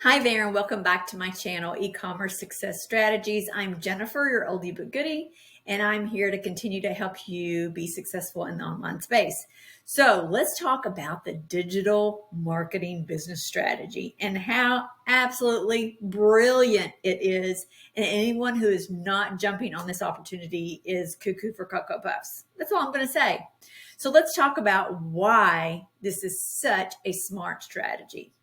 Hi there, and welcome back to my channel, E-commerce Success Strategies. I'm Jennifer, your oldie but goodie, and I'm here to continue to help you be successful in the online space. So let's talk about the digital marketing business strategy and how absolutely brilliant it is. And anyone who is not jumping on this opportunity is cuckoo for Cocoa Puffs. That's all I'm going to say. So let's talk about why this is such a smart strategy.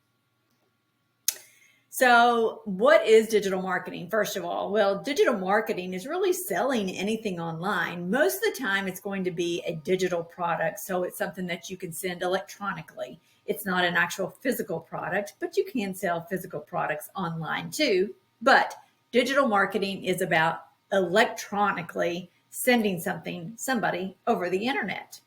So, what is digital marketing? First of all, well, digital marketing is really selling anything online. Most of the time, it's going to be a digital product. So, it's something that you can send electronically. It's not an actual physical product, but you can sell physical products online too. But digital marketing is about electronically sending somebody over the internet.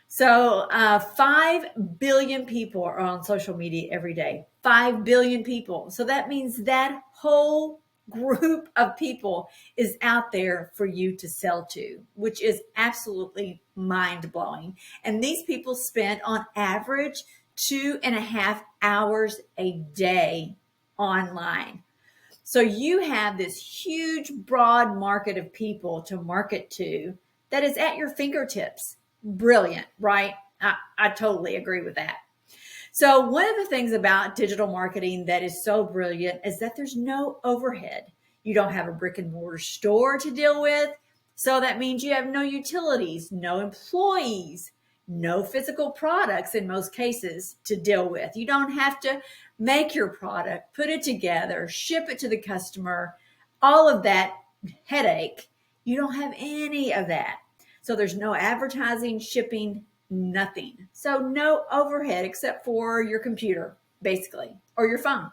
So 5 billion people are on social media every day. 5 billion people. So that means that whole group of people is out there for you to sell to, which is absolutely mind blowing. And these people spend on average 2.5 hours a day online. So you have this huge, broad market of people to market to that is at your fingertips. Brilliant, right? I totally agree with that. So one of the things about digital marketing that is so brilliant is that there's no overhead. You don't have a brick and mortar store to deal with. So that means you have no utilities, no employees, no physical products in most cases to deal with. You don't have to make your product, put it together, ship it to the customer, all of that headache. You don't have any of that. So there's no advertising, shipping, nothing. So no overhead except for your computer, basically, or your phone.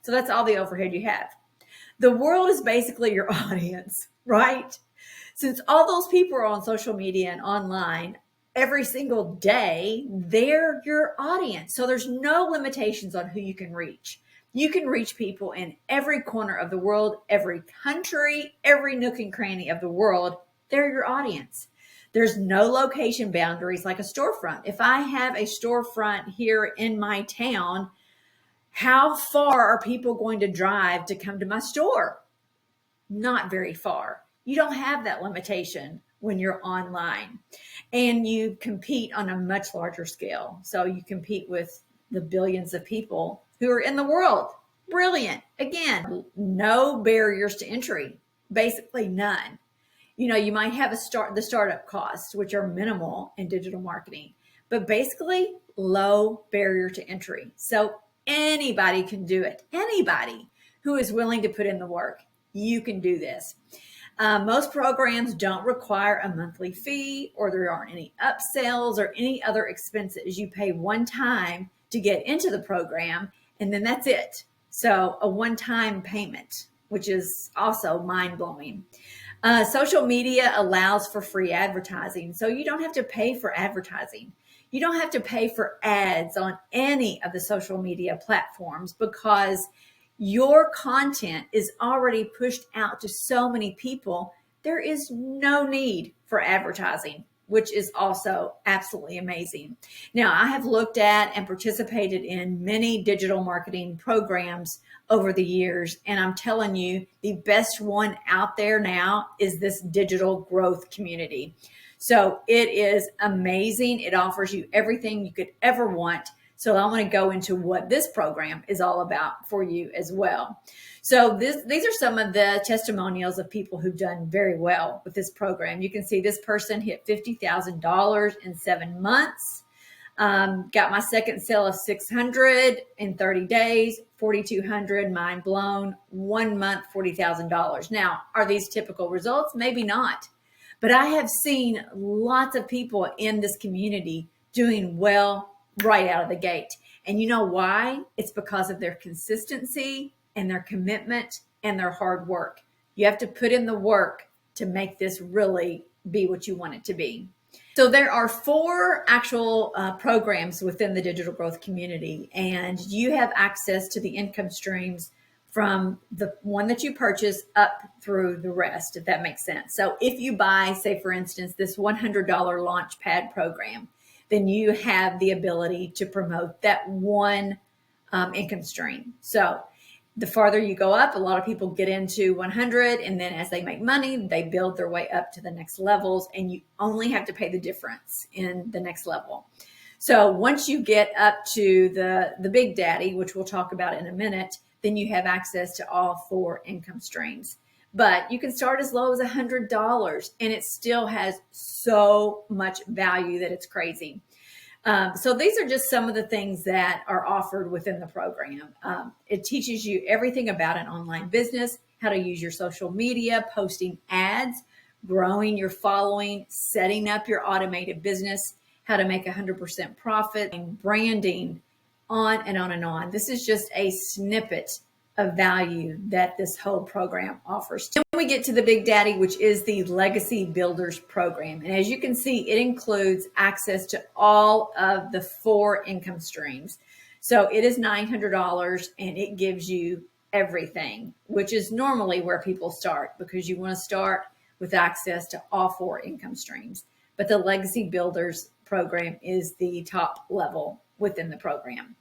So that's all the overhead you have. The world is basically your audience, right? Since all those people are on social media and online every single day, they're your audience. So there's no limitations on who you can reach. You can reach people in every corner of the world, every country, every nook and cranny of the world. They're your audience. There's no location boundaries like a storefront. If I have a storefront here in my town, how far are people going to drive to come to my store? Not very far. You don't have that limitation when you're online, and you compete on a much larger scale. So you compete with the billions of people who are in the world. Brilliant. Again, no barriers to entry, basically none. You might have the startup costs, which are minimal in digital marketing, but basically low barrier to entry. So anybody can do it. Anybody who is willing to put in the work, you can do this. Most programs don't require a monthly fee, or there aren't any upsells or any other expenses. You pay one time to get into the program, and then that's it. So a one-time payment, which is also mind-blowing. Social media allows for free advertising, so you don't have to pay for advertising. You don't have to pay for ads on any of the social media platforms because your content is already pushed out to so many people. There is no need for advertising, which is also absolutely amazing. Now, I have looked at and participated in many digital marketing programs over the years, and I'm telling you, the best one out there now is this digital growth community. So it is amazing. It offers you everything you could ever want. So I want to go into what this program is all about for you as well. So these are some of the testimonials of people who've done very well with this program. You can see this person hit $50,000 in 7 months. Got my second sale of $600 in 30 days, $4,200, mind blown. 1 month, $40,000. Now, are these typical results? Maybe not. But I have seen lots of people in this community doing well right out of the gate. And you know why? It's because of their consistency and their commitment and their hard work. You have to put in the work to make this really be what you want it to be. So there are 4 actual programs within the digital growth community, and you have access to the income streams from the one that you purchase up through the rest, if that makes sense. So if you buy, say, for instance, this $100 Launchpad program, then you have the ability to promote that one income stream. So the farther you go up, a lot of people get into 100, and then as they make money, they build their way up to the next levels, and you only have to pay the difference in the next level. So once you get up to the big daddy, which we'll talk about in a minute, then you have access to all 4 income streams. But you can start as low as $100, and it still has so much value that it's crazy. So these are just some of the things that are offered within the program. It teaches you everything about an online business, how to use your social media, posting ads, growing your following, setting up your automated business, how to make 100% profit, and branding, on and on and on. This is just a snippet of value that this whole program offers. Then we get to the big daddy, which is the Legacy Builders program. And as you can see, it includes access to all of the 4 income streams. So it is $900, and it gives you everything, which is normally where people start, because you want to start with access to all 4 income streams. But the Legacy Builders program is the top level within the program.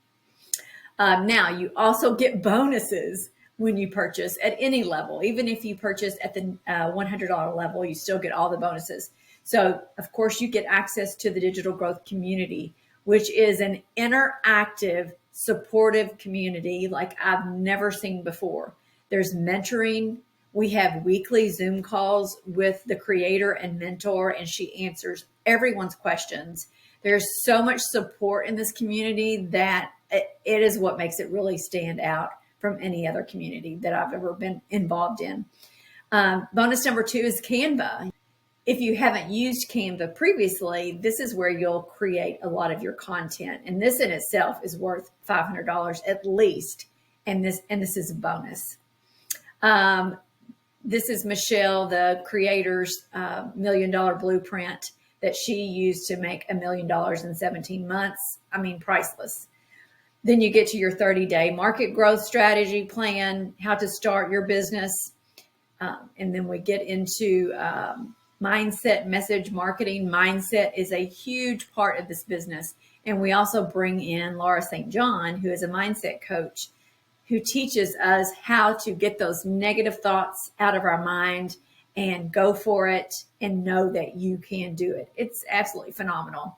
Now, you also get bonuses when you purchase at any level. Even if you purchase at the $100 level, you still get all the bonuses. So, of course, you get access to the Digital Growth Community, which is an interactive, supportive community like I've never seen before. There's mentoring. We have weekly Zoom calls with the creator and mentor, and she answers everyone's questions. There's so much support in this community that it is what makes it really stand out from any other community that I've ever been involved in. Bonus number 2 is Canva. If you haven't used Canva previously, this is where you'll create a lot of your content. And this in itself is worth $500 at least. And this is a bonus. This is Michelle, the creator's $1 million blueprint that she used to make $1 million in 17 months. I mean, priceless. Then you get to your 30-day market growth strategy plan, how to start your business. And then we get into mindset, message marketing. Mindset is a huge part of this business. And we also bring in Laura St. John, who is a mindset coach, who teaches us how to get those negative thoughts out of our mind and go for it and know that you can do it. It's absolutely phenomenal.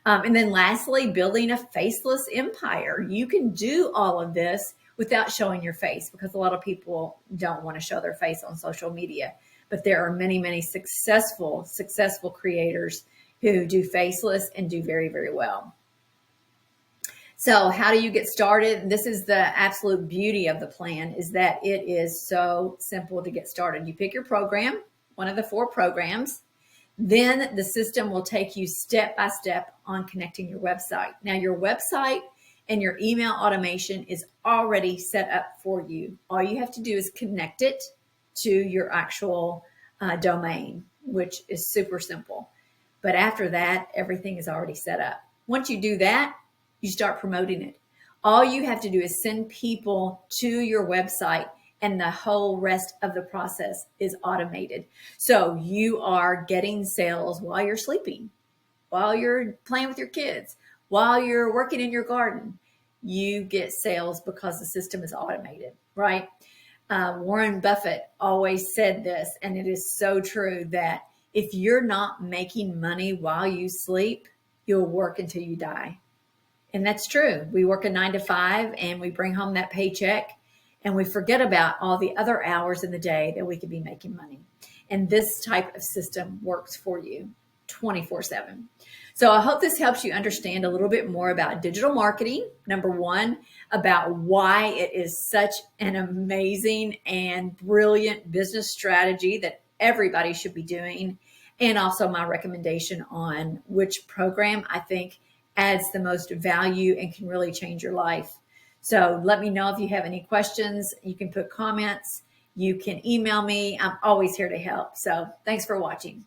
And then lastly, building a faceless empire. You can do all of this without showing your face, because a lot of people don't want to show their face on social media. But there are many, many successful creators who do faceless and do very, very well. So how do you get started? This is the absolute beauty of the plan, is that it is so simple to get started. You pick your program, one of the 4 programs. Then the system will take you step by step on connecting your website. Now, your website and your email automation is already set up for you. All you have to do is connect it to your actual domain, which is super simple. But after that, everything is already set up. Once you do that, you start promoting it. All you have to do is send people to your website, and the whole rest of the process is automated. So you are getting sales while you're sleeping, while you're playing with your kids, while you're working in your garden. You get sales because the system is automated, right? Warren Buffett always said this, and it is so true, that if you're not making money while you sleep, you'll work until you die. And that's true. We work a 9 to 5 and we bring home that paycheck, and we forget about all the other hours in the day that we could be making money. And this type of system works for you 24/7. So I hope this helps you understand a little bit more about digital marketing. Number 1, about why it is such an amazing and brilliant business strategy that everybody should be doing. And also my recommendation on which program I think adds the most value and can really change your life. So let me know if you have any questions. You can put comments. You can email me. I'm always here to help. So thanks for watching.